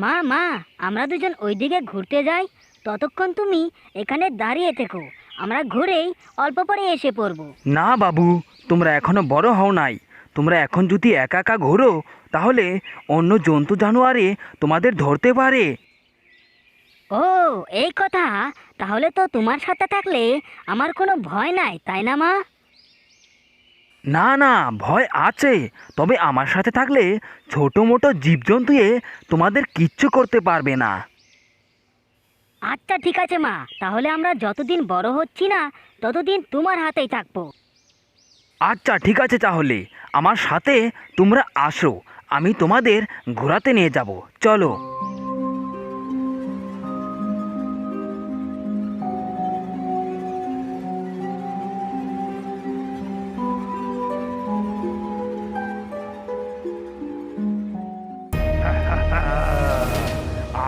মা মা, আমরা দুজন ওইদিকে ঘুরতে যাই। ততক্ষণ তুমি এখানে দাঁড়িয়ে থেকো, আমরা ঘুরেই অল্প পরে এসে পড়বো। না বাবু, তোমরা এখনো বড় হও নাই। তোমরা এখন যদি একা একা ঘোরো তাহলে অন্য জন্তু জানোয়ারে তোমাদের ধরতে পারে। ও, এই কথা। তাহলে তো তোমার সাথে থাকলে আমার কোনো ভয় নাই, তাই না মা? না না, ভয় আছে, তবে আমার সাথে থাকলে ছোটো মোটো জীবজন্তুয়ে তোমাদের কিচ্ছু করতে পারবে না। আচ্ছা ঠিক আছে মা, তাহলে আমরা যতদিন বড় হচ্ছি না ততদিন তোমার হাতেই থাকবো। আচ্ছা ঠিক আছে, তাহলে আমার সাথে তোমরা আসো, আমি তোমাদের ঘোরাতে নিয়ে যাব, চলো।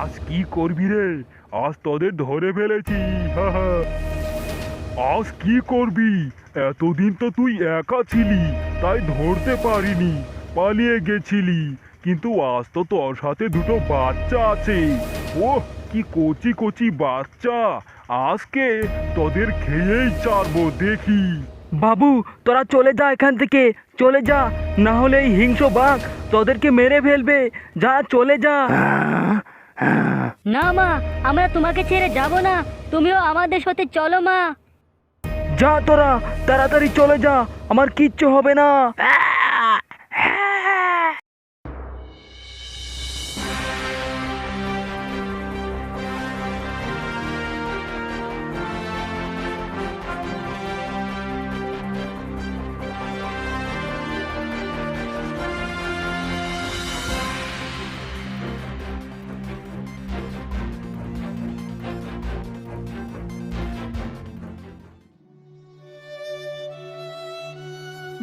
আজ কি করবি রে? আজ তোদের ধরে ফেলেছি। আজ কি করবি? এতদিন তো তুই একা ছিলি, তাই ধরতে পারিনি, পালিয়ে গেছিলি। কিন্তু আজ তো তোর সাথে দুটো বাচ্চা আছে। ওহ, কি কচি কচি বাচ্চা! আজকে তোদের খেয়েই ছাড়বো, দেখি। বাবু, তোরা চলে যা এখান থেকে, চলে যা, না হলে এই হিংস্র বাঘ তোদেরকে মেরে ফেলবে। যা, চলে যা। না মা, আমরা তোমাকে ছেড়ে যাব না, তুমিও আমাদের সাথে চলো মা। যা তোরা, তাড়াতাড়ি চলে যা, আমার কিচ্ছু হবে না।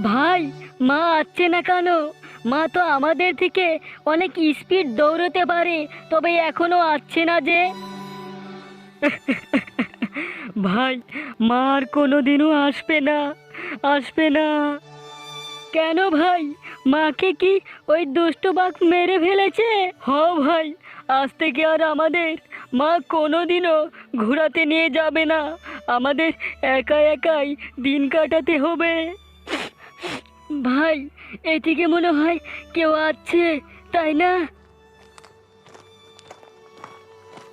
ভাই, মা আসছে না কেন? মা তো আমাদের থেকে অনেক স্পিড দৌড়তে পারে, তবে এখনো আসছে না যে। ভাই, মা আর কোনোদিনও আসবে না, আসবে না। কেন ভাই, মাকে কি ওই দুষ্টু বাঘ মেরে ফেলেছে? হ ভাই, আজ থেকে আর আমাদের মা কোনোদিনও ঘোরাতে নিয়ে যাবে না, আমাদের একা একাই দিন কাটাতে হবে। ভাই, এদিকে মনে হয় কেউ আছে, তাই না?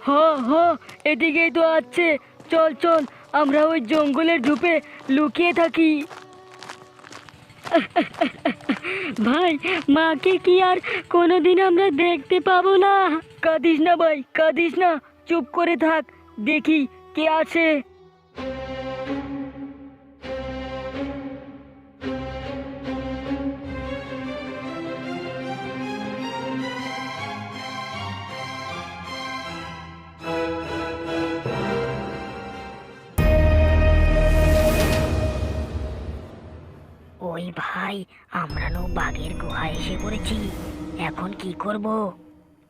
হ হ, এদিকেই তো আছে। চল চল, আমরা ওই জঙ্গলের ঝোপে লুকিয়ে থাকি। ভাই, মাকে কি আর কোনোদিন আমরা দেখতে পাবো না? কাঁদিস না ভাই, কাঁদিস না, চুপ করে থাক, দেখি কে আছে। ওই ভাই, আমরা নো বাঘের গুহায় এসে পড়েছি, এখন কি করব?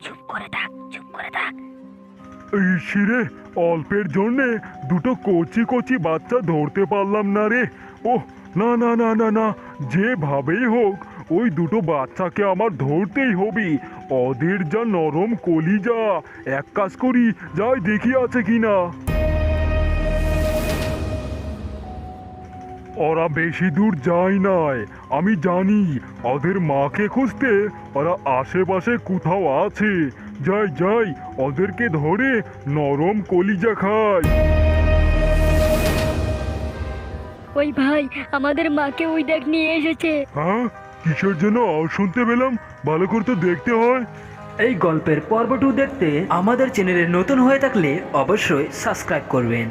চুপ করে থাক, চুপ করে থাক। ইসিরে, অল্পের জন্যে দুটো কচি কচি বাচ্চা ধরতে পারলাম না রে। ওহ, না না না না না, যেভাবেই হোক ওই দুটো বাচ্চাকে আমার ধরতেই হবে। ওদের যা নরম কলিজা। এক কাজ করি, যাই দেখি আছে কিনা। ওরা বেশি দূর যায় নাই, আমি জানি ওদের মাকে খুঁজতে ওরা আশেপাশে কোথাও আছে। যাই যাই, ওদেরকে ধরে নরম কলিজা খাই। ওই ভাই, আমাদের মাকে ওই দেখ নিয়ে এসেছে। হ্যাঁ, কিসের জন্য শুনতে পেলাম? ভালো করে তো দেখতে হয়। এই গল্পের পর্ব 2 দেখতে আমাদের চ্যানেলে নতুন হয়ে থাকলে অবশ্যই সাবস্ক্রাইব করবেন।